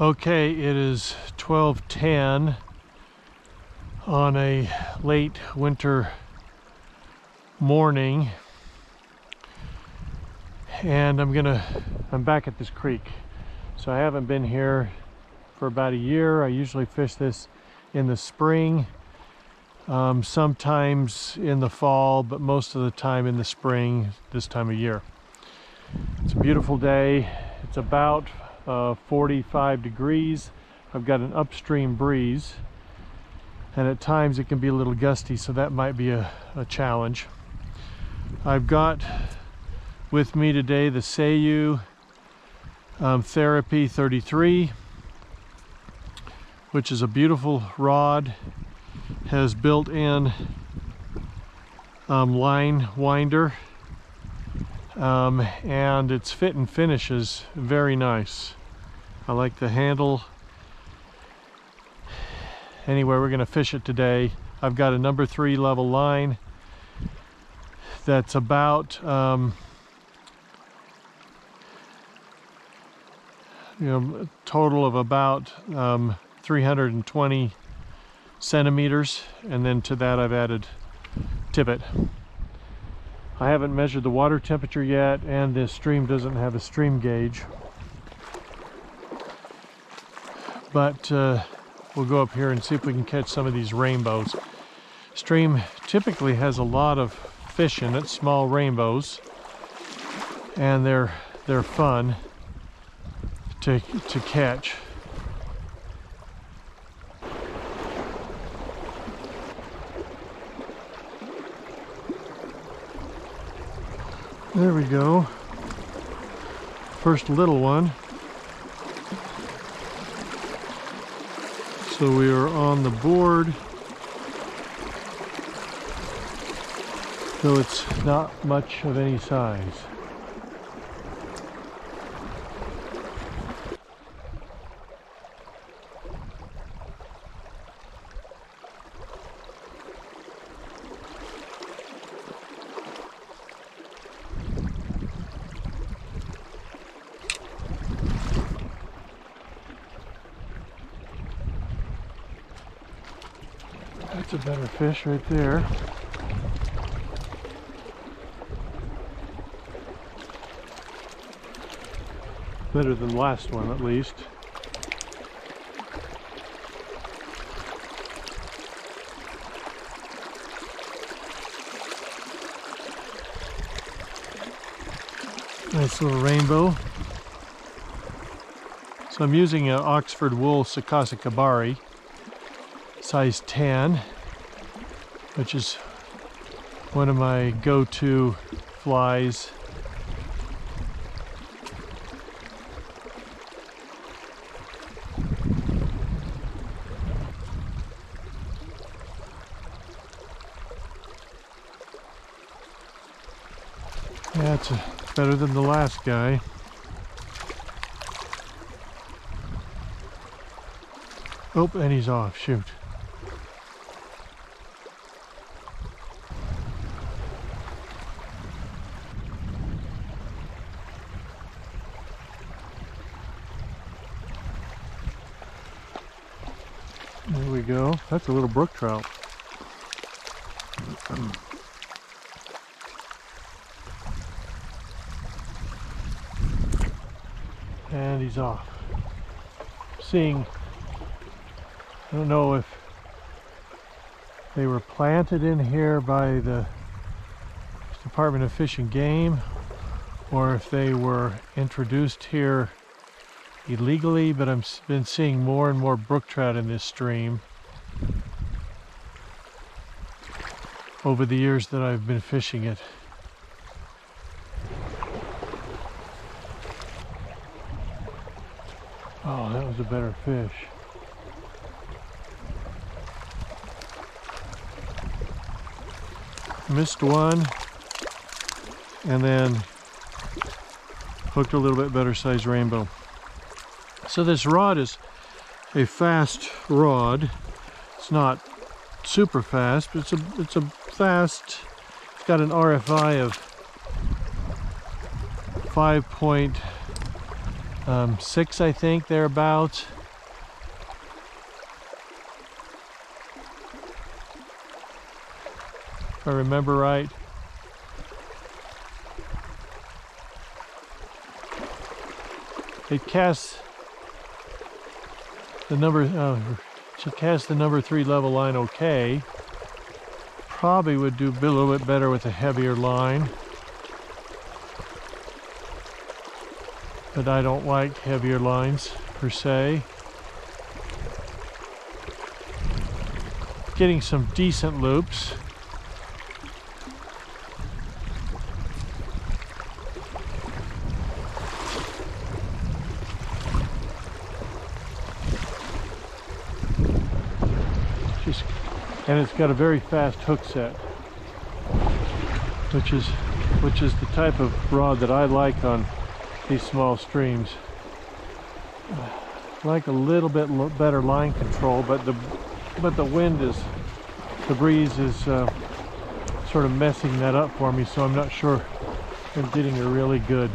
Okay, it is 12:10 on a late winter morning, and I'm back at this creek. So I haven't been here for about a year. I usually fish this in the spring, sometimes in the fall, but most of the time in the spring this time of year. It's a beautiful day. It's about 45 degrees. I've got an upstream breeze, and at times it can be a little gusty, so that might be a challenge. I've got with me today the Seiyu Therapy 33, which is a beautiful rod, has built-in line winder, and its fit and finish is very nice. I like the handle. Anyway, we're going to fish it today. I've got a number 3 level line that's about a total of about 320 centimeters, and then to that I've added tippet. I haven't measured the water temperature yet, and this stream doesn't have a stream gauge, but we'll go up here and see if we can catch some of these rainbows. Stream typically has a lot of fish in it, small rainbows, and they're fun to catch. There we go. First little one. So we are on the board, though it's not much of any size. That's a better fish right there. Better than the last one, at least. Nice little rainbow. So I'm using an Oxford wool Sakasa Kabari, size 10, which is one of my go-to flies. Yeah, it's better than the last guy. Oh, and he's off. Shoot. There we go. That's a little brook trout. And he's off. Seeing, I don't know if they were planted in here by the Department of Fish and Game, or if they were introduced here illegally, but I've been seeing more and more brook trout in this stream over the years that I've been fishing it. Oh, that was a better fish. Missed one, and then hooked a little bit better sized rainbow. So this rod is a fast rod. It's not super fast, but it's a fast. It's got an RFI of 5.0 6, I think, thereabouts. If I remember right. It casts the number, she cast the number 3 level line okay. Probably would do a little bit better with a heavier line. But I don't like heavier lines per se. Getting some decent loops. And it's got a very fast hook set, which is the type of rod that I like on these small streams. I like a little bit better line control, but the wind is, the breeze is sort of messing that up for me, so I'm not sure I'm getting a really good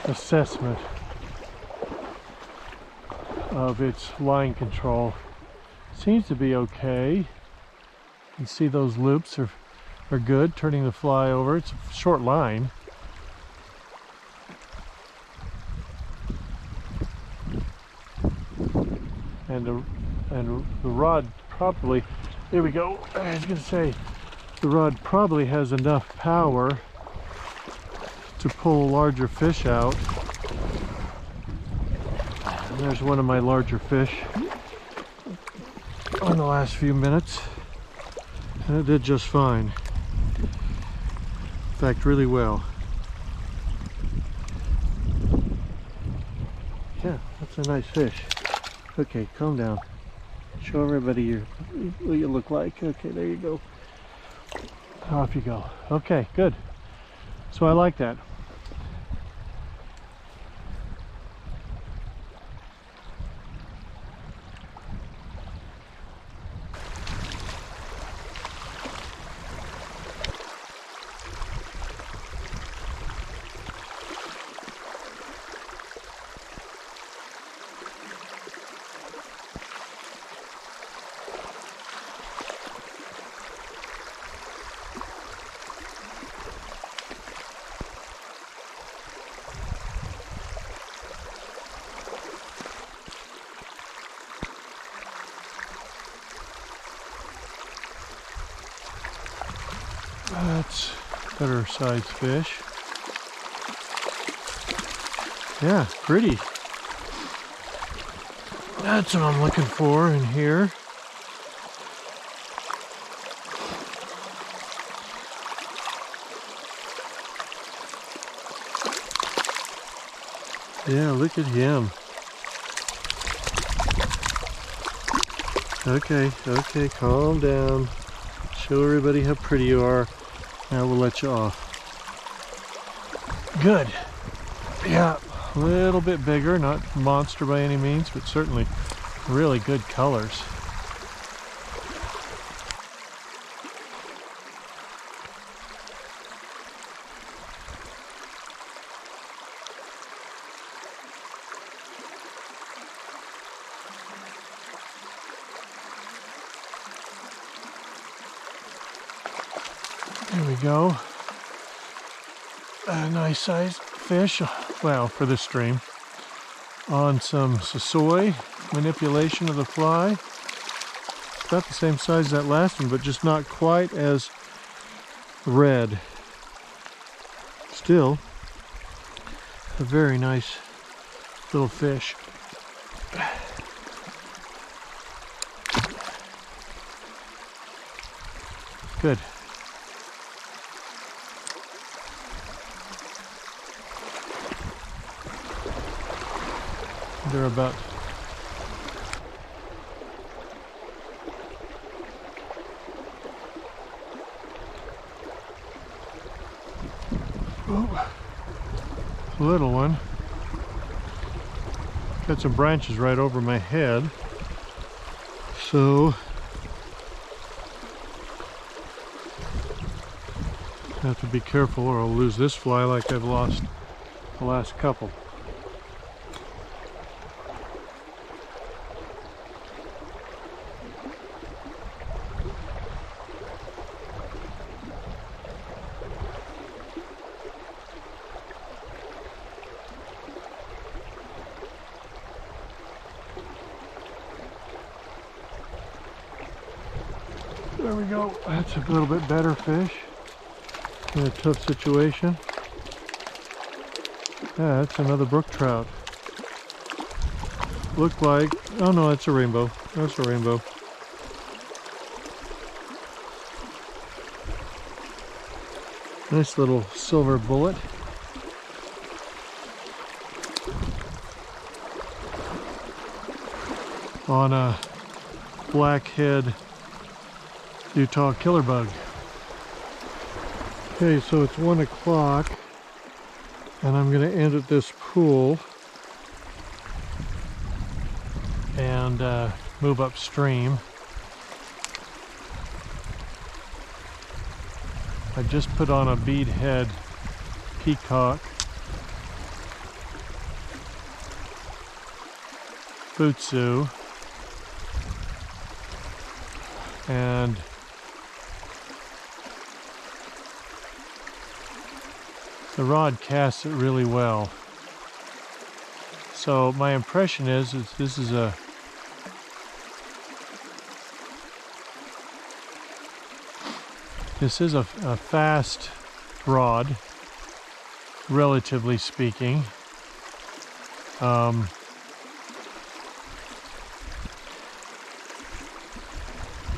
assessment of its line control. Seems to be okay. You can see those loops are good, turning the fly over. It's a short line. And the rod probably, there we go. I was going to say, the rod probably has enough power to pull a larger fish out. And there's one of my larger fish in the last few minutes, and it did just fine. In fact, really well. Yeah, that's a nice fish. Okay, calm down. Show everybody what you look like. Okay, there you go. Off you go. Okay, good. So I like that. That's better sized fish. Yeah, pretty. That's what I'm looking for in here. Yeah, look at him. Okay, calm down. Show everybody how pretty you are. Now we'll let you off. Good. Yeah, a little bit bigger, not monster by any means, but certainly really good colors. There we go. A nice sized fish, well, for this stream. On some sasoi manipulation of the fly. About the same size as that last one, but just not quite as red. Still, a very nice little fish. Good. They're about little one. Got some branches right over my head, so I have to be careful or I'll lose this fly like I've lost the last couple. There we go. That's a little bit better fish in a tough situation. Yeah, that's another brook trout. Look like, oh no, that's a rainbow. That's a rainbow. Nice little silver bullet. On a blackhead Utah killer bug. Okay, so it's 1 o'clock and I'm going to end at this pool and move upstream. I just put on a bead head peacock futsu, and the rod casts it really well. So my impression is this is a fast rod, relatively speaking.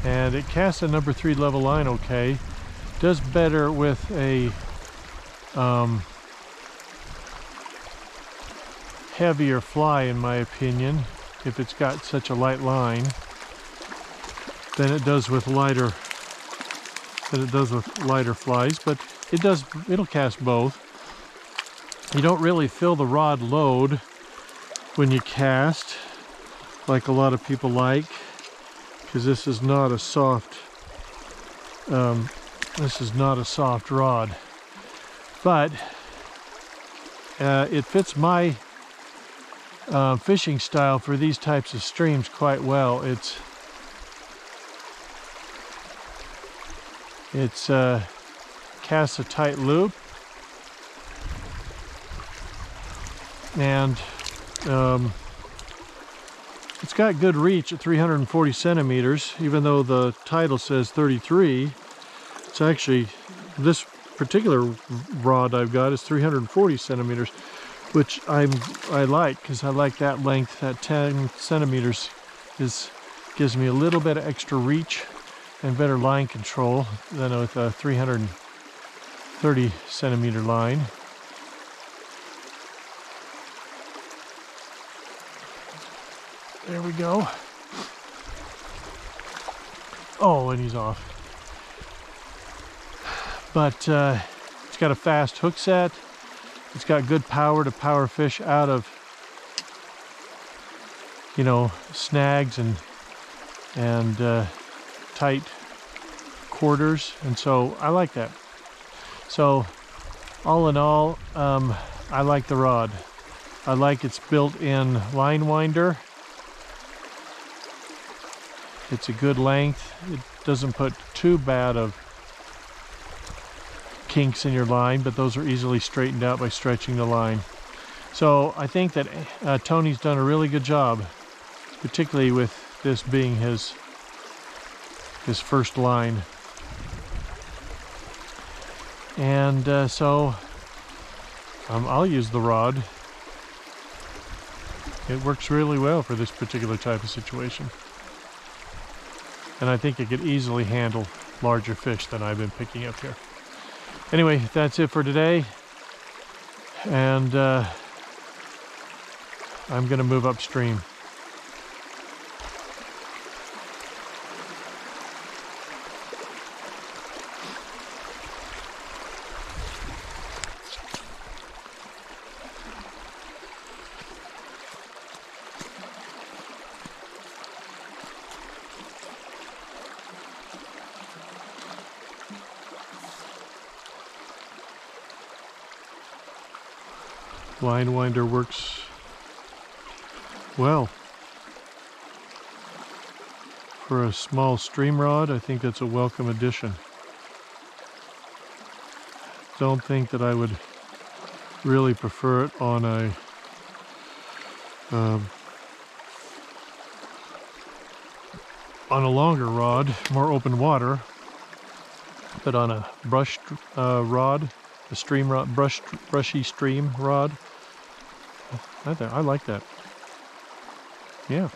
And it casts a number 3 level line okay. Does better with a heavier fly, in my opinion, if it's got such a light line, than it does with lighter flies, but it'll cast both. You don't really feel the rod load when you cast, like a lot of people like, because this is not a soft rod, but it fits my fishing style for these types of streams quite well. It's casts a tight loop, and it's got good reach at 340 centimeters, even though the title says 33. It's actually, this particular rod I've got is 340 centimeters, which I like, because I like that length. That 10 centimeters gives me a little bit of extra reach and better line control than with a 330 centimeter line. There we go. Oh, and he's off. But it's got a fast hook set. It's got good power to power fish out of, you know, snags and tight quarters, and so I like that. So all in all, I like the rod. I like its built-in line winder. It's a good length. It doesn't put too bad of kinks in your line, but those are easily straightened out by stretching the line. So I think that Tony's done a really good job, particularly with this being his first line. And so I'll use the rod. It works really well for this particular type of situation. And I think it could easily handle larger fish than I've been picking up here. Anyway, that's it for today. And I'm going to move upstream. Line winder works well. For a small stream rod, I think that's a welcome addition. Don't think that I would really prefer it on a on a longer rod, more open water, but on a brushed rod, a stream rod, brushy stream rod. I like that. Yeah.